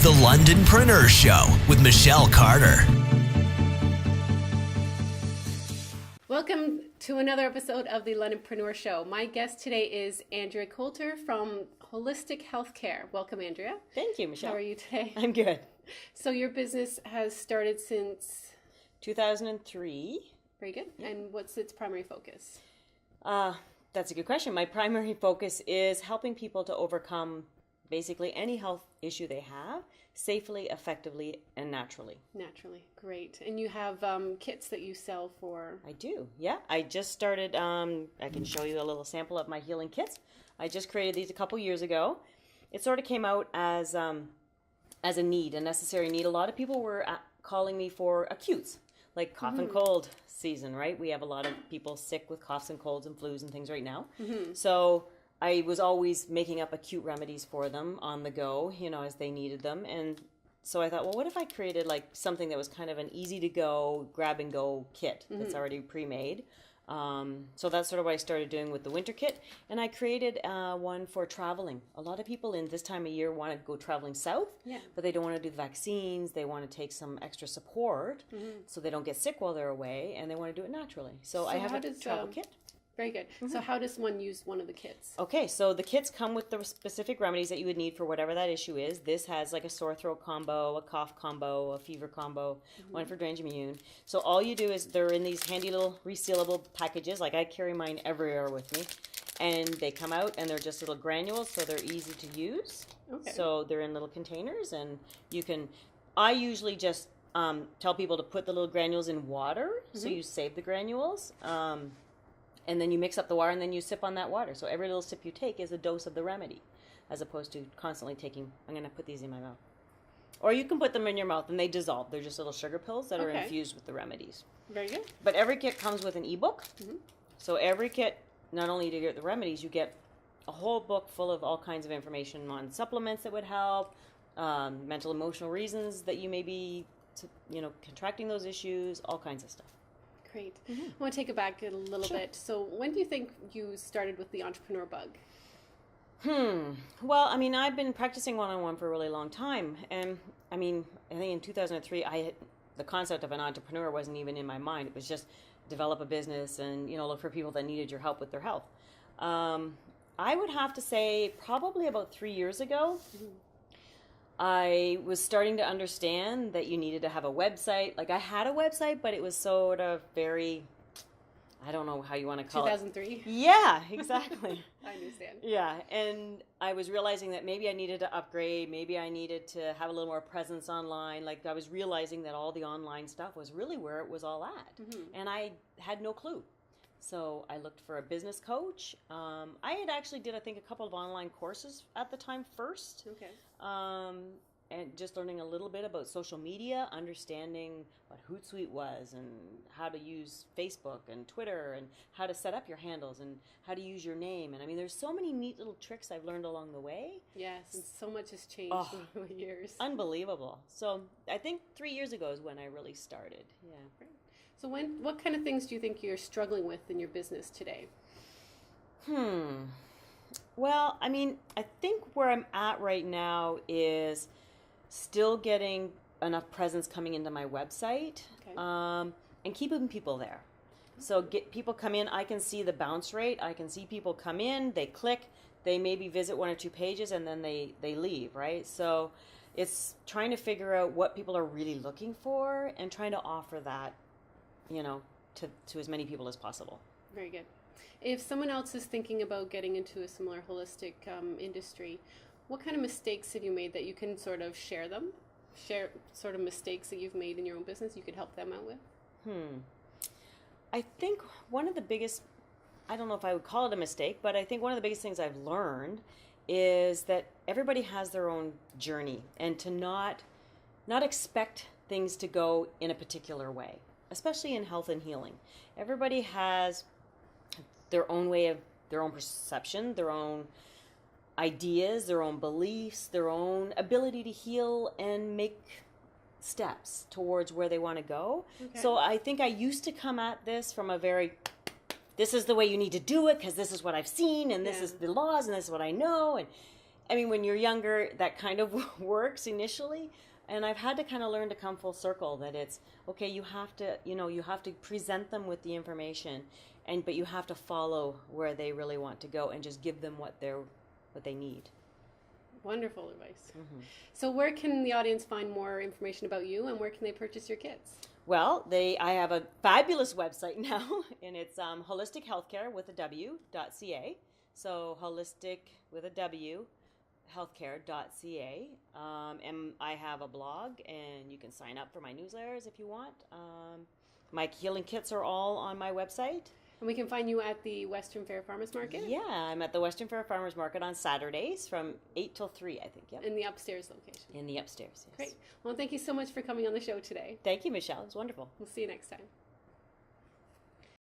The Londonpreneur Show with Michelle Carter. Welcome to another episode of The Londonpreneur Show. My guest today is Andrea Coulter from Wholistic Healthcare. Welcome, Andrea. Thank you, Michelle. How are you today? I'm good. So your business has started since 2003. Very good. Yeah. And what's its primary focus? That's a good question. My primary focus is helping people to overcome basically any health issue they have safely, effectively, and naturally. Naturally. Great. And you have kits that you sell for? I do. Yeah. I just started, I can show you a little sample of my healing kits. I just created these a couple years ago. It sort of came out as a need, a necessary need. A lot of people were calling me for acutes, like cough and cold season, right? We have a lot of people sick with coughs and colds and flus and things right now. So I was always making up acute remedies for them on the go, you know, as they needed them. And so I thought, well, what if I created like something that was kind of an easy to go, grab and go kit that's already pre-made. So that's sort of what I started doing with the winter kit. And I created one for traveling. A lot of people in this time of year want to go traveling south, but they don't want to do the vaccines. They want to take some extra support so they don't get sick while they're away, and they want to do it naturally. So I have a travel kit. Very good. So how does one use one of the kits? Okay, so the kits come with the specific remedies that you would need for whatever that issue is. This has like a sore throat combo, a cough combo, a fever combo, one for drainage immune. So all you do is they're in these handy little resealable packages. Like I carry mine everywhere with me. And they come out and they're just little granules, so they're easy to use. Okay. So they're in little containers, and you can, I usually just tell people to put the little granules in water, so you save the granules. And then you mix up the water, and then you sip on that water. So every little sip you take is a dose of the remedy, as opposed to constantly taking, I'm going to put these in my mouth. Or you can put them in your mouth, and they dissolve. They're just little sugar pills that are infused with the remedies. Very good. But every kit comes with an ebook. So every kit, not only do you get the remedies, you get a whole book full of all kinds of information on supplements that would help, mental, emotional reasons that you may be, contracting those issues, all kinds of stuff. Great. I want to take it back a little bit. So when do you think you started with the entrepreneur bug? Well, I mean, I've been practicing one-on-one for a really long time. And I mean, I think in 2003, the concept of an entrepreneur wasn't even in my mind. It was just develop a business and, look for people that needed your help with their health. I would have to say probably about 3 years ago, I was starting to understand that you needed to have a website. Like I had a website, but it was sort of very, I don't know how you want to call 2003? it. Yeah, exactly. I understand. Yeah, and I was realizing that maybe I needed to upgrade. Maybe I needed to have a little more presence online. Like I was realizing that all the online stuff was really where it was all at. And I had no clue. So I looked for a business coach. I had actually did, I think, a couple of online courses at the time first. Okay. And just learning a little bit about social media, understanding what Hootsuite was and how to use Facebook and Twitter and how to set up your handles and how to use your name. And I mean, there's so many neat little tricks I've learned along the way. Yes, and so much has changed over the years. Unbelievable. So I think 3 years ago is when I really started. Yeah. Great. So what kind of things do you think you're struggling with in your business today? Well, I mean, I think where I'm at right now is still getting enough presence coming into my website, and keeping people there. So people come in, I can see the bounce rate. I can see people come in, they click, they maybe visit one or two pages, and then they leave, right? So it's trying to figure out what people are really looking for and trying to offer that, to as many people as possible. Very good. If someone else is thinking about getting into a similar holistic industry, what kind of mistakes have you made that you can sort of share them? Share sort of mistakes that you've made in your own business you could help them out with? I think one of the biggest, I don't know if I would call it a mistake, but I think one of the biggest things I've learned is that everybody has their own journey, and to not expect things to go in a particular way, especially in health and healing. Everybody has their own way of, their own perception, their own ideas, their own beliefs, their own ability to heal and make steps towards where they want to go. Okay. So I think I used to come at this from a very, this is the way you need to do it because this is what I've seen and this is the laws and this is what I know. I mean, when you're younger, that kind of works initially. And I've had to kind of learn to come full circle that it's, okay, you have to present them with the information, but you have to follow where they really want to go and just give them what they need. Wonderful advice. Mm-hmm. So where can the audience find more information about you, and where can they purchase your kits? Well, I have a fabulous website now, and it's Wholistic Healthcare with a W.ca. So Wholistic with a W, healthcare.ca. And I have a blog, and you can sign up for my newsletters if you want. My healing kits are all on my website. And we can find you at the Western Fair Farmers Market? Yeah, I'm at the Western Fair Farmers Market on Saturdays from 8 till 3, I think. Yep. In the upstairs location? In the upstairs, yes. Great. Well, thank you so much for coming on the show today. Thank you, Michelle. It was wonderful. We'll see you next time.